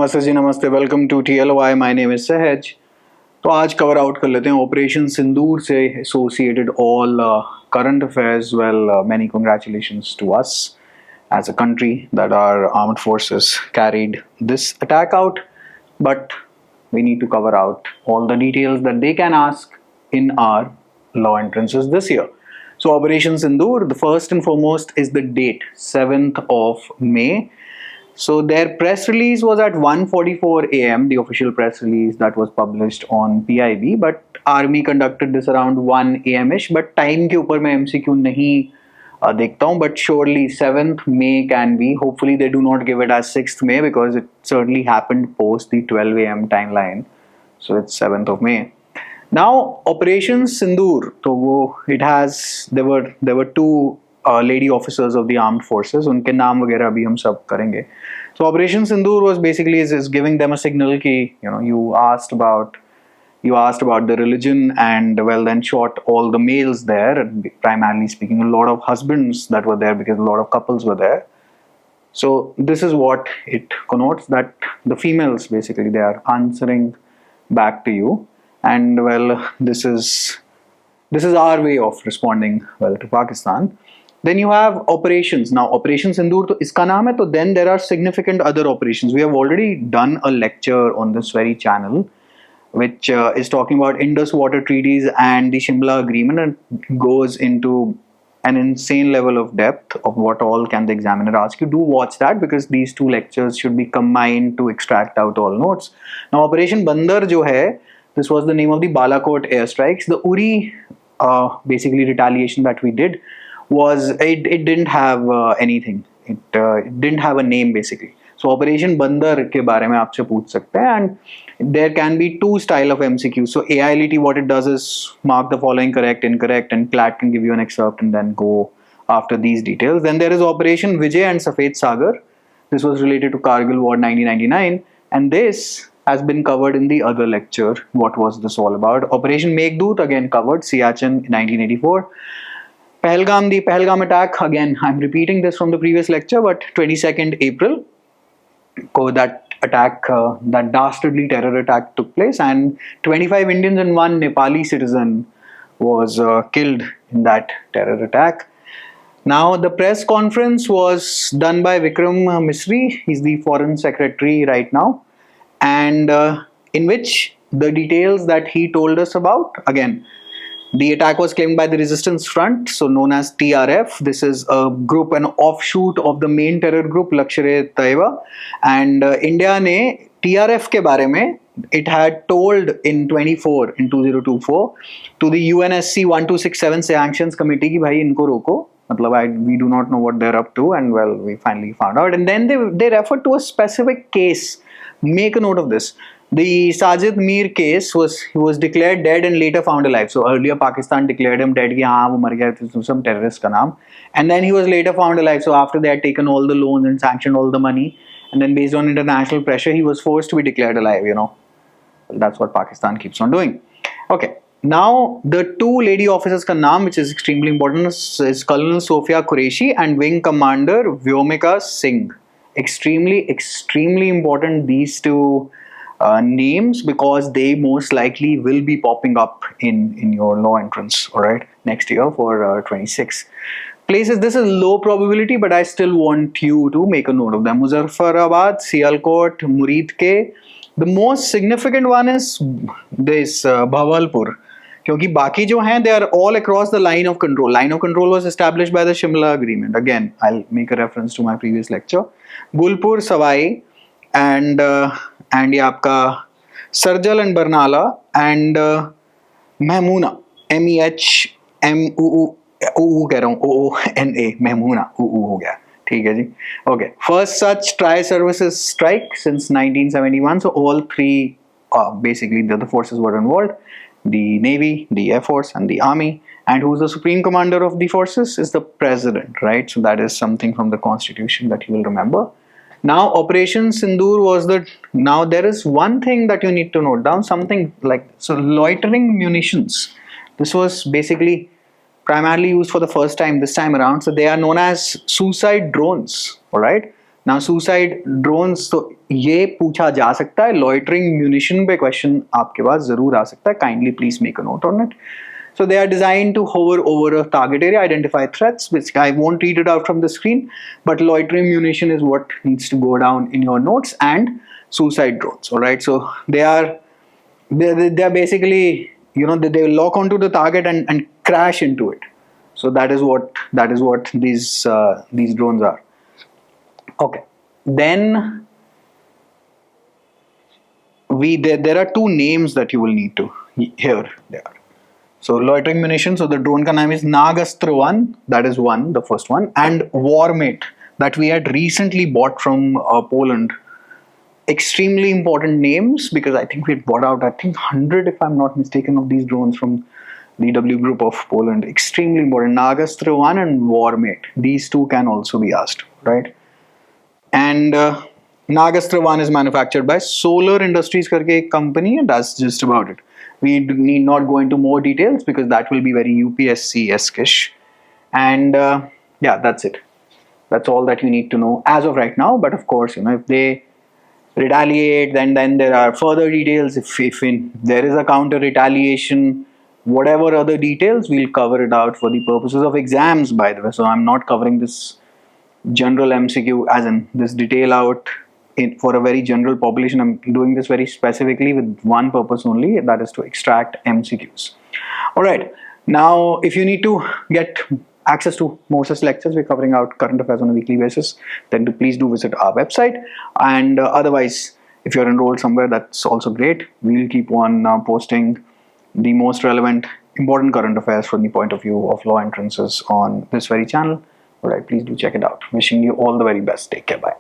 नमस्ते जी, नमस्ते। Welcome to TLY। My name is Sahaj. तो आज कवर आउट कर लेते हैं ऑपरेशन सिंदूर से associated all current affairs. Well, many congratulations to us as a country that our armed forces carried this attack out, but we need to cover out all the details that they can ask in our law entrances this year. So Operation Sindoor, the first and foremost is the date, 7th of May. So their press release was at 1:44 a.m., the official press release that was published on PIB, but Army conducted this around 1 a.m.ish, but time के ऊपर मैं MCQ नहीं देखता हूँ, but surely 7th May can be. Hopefully they do not give it as 6th May because it certainly happened post the 12 a.m. timeline. So it's 7th of May. Now Operation Sindoor, तो वो there were two lady officers of the armed forces. उनके नाम वगैरह अभी हम सब करेंगे. So Operation Sindoor was basically is giving them a signal कि you asked about the religion, and well, then shot all the males there, primarily speaking a lot of husbands that were there because a lot of couples were there. So this is what it connotes, that the females basically they are answering back to you, and well, this is our way of responding well to Pakistan. Then you have operations. Now Operation Sindoor to iska naam hai, to then there are significant other operations. We have already done a lecture on this very channel which is talking about Indus water treaties and the Shimla agreement, and goes into an insane level of depth of what all can the examiner ask you. Do watch that because these two lectures should be combined to extract out all notes. Now Operation Bandar jo hai, this was the name of the Balakot airstrikes. The Uri basically retaliation that we did was it didn't have anything. It didn't have a name basically. So Operation Bandar के बारे में आपसे पूछ सकते हैं, and there can be two style of MCQ. So AILT, what it does is mark the following correct, incorrect, and CLAT can give you an excerpt and then go after these details. Then there is Operation Vijay and Safed Sagar. This was related to Kargil War 1999, and this has been covered in the other lecture. What was this all about? Operation Meghdoot, again covered, Siachen 1984. Pahalgam, the Pahalgam attack, again I'm repeating this from the previous lecture, but 22nd April, that attack, that dastardly terror attack took place, and 25 Indians and one Nepali citizen was killed in that terror attack. Now the press conference was done by Vikram Misri. He's the foreign secretary right now, and in which the details that he told us about, again, the attack was claimed by the Resistance Front, so known as TRF. This is a group, an offshoot of the main terror group Lashkar-e-Taiba. And India ne TRF ke bare mein, it had told in 2024 to the UNSC 1267 Sanctions Committee ki bhai inko roko. We do not know what they're up to, and well, we finally found out. And then they referred to a specific case. Make a note of this. The Sajid Mir case he was declared dead and later found alive. So earlier Pakistan declared him dead, हाँ वो मर गया, some terrorist का नाम, and then he was later found alive. So after they had taken all the loans and sanctioned all the money, and then based on international pressure, he was forced to be declared alive. That's what Pakistan keeps on doing. Okay. Now the two lady officers का नाम, which is extremely important, is Colonel Sophia Qureshi and Wing Commander Vyomika Singh. Extremely important, these two names, because they most likely will be popping up in your law entrance, all right, next year for 26 places. This is low probability, but I still want you to make a note of them. Muzaffarabad, Sialkot, Muridke. The most significant one is this Bhavalpur, क्योंकि बाकी जो हैं, they are all across the line of control. Line of control was established by the Shimla agreement. Again, I'll make a reference to my previous lecture. Gulpur, Savai, and ये आपका Sarjal and Barnala, and Mehmoona, MEHMUU कह रहा हूँ, OONA, Mehmoona, हो गया, ठीक है जी. Okay, first such tri-services strike since 1971. So all three, basically the forces were involved: the Navy, the Air Force, and the Army. And who's the supreme commander of the forces? Is the president, right? So that is something from the Constitution that you will remember. Now Operation Sindoor was now there is one thing that you need to note down, something like, so loitering munitions. This was basically primarily used for the first time this time around. So they are known as suicide drones, all right? Now suicide drones, तो ये पूछा जा सकता है. Loitering munition पे question आपके पास जरूर आ सकता है. Kindly please make a note on it. So they are designed to hover over a target area, identify threats, which I won't read it out from the screen, but loitering munition is what needs to go down in your notes, and suicide drones. All right, so they're basically, you know, they lock onto the target and crash into it. So that is what these drones are. Okay, then there are two names that you will need to hear there. So loitering munition, so the drone ka name is Nagastra 1, that is one, the first one, and Warmate that we had recently bought from Poland. Extremely important names, because I think we had bought out, I think 100 if I'm not mistaken, of these drones from DW Group of Poland. Extremely important, Nagastra 1 and Warmate. These two can also be asked, right? And Nagastra 1 is manufactured by Solar Industries karke ek company, and that's just about it. We need not go into more details because that will be very UPSC-esque-ish. And yeah, that's it. That's all that you need to know as of right now. But of course, you know, if they retaliate, then there are further details. If there is a counter retaliation, whatever other details, we'll cover it out for the purposes of exams, by the way. So I'm not covering this general MCQ as in this detail out for a very general population. I'm doing this very specifically with one purpose only, that is to extract MCQs. All right, now if you need to get access to Moses lectures, we're covering out current affairs on a weekly basis, then please do visit our website. And otherwise, if you're enrolled somewhere, that's also great. We'll keep on posting the most relevant, important current affairs from the point of view of law entrances on this very channel. All right, please do check it out. Wishing you all the very best. Take care. Bye.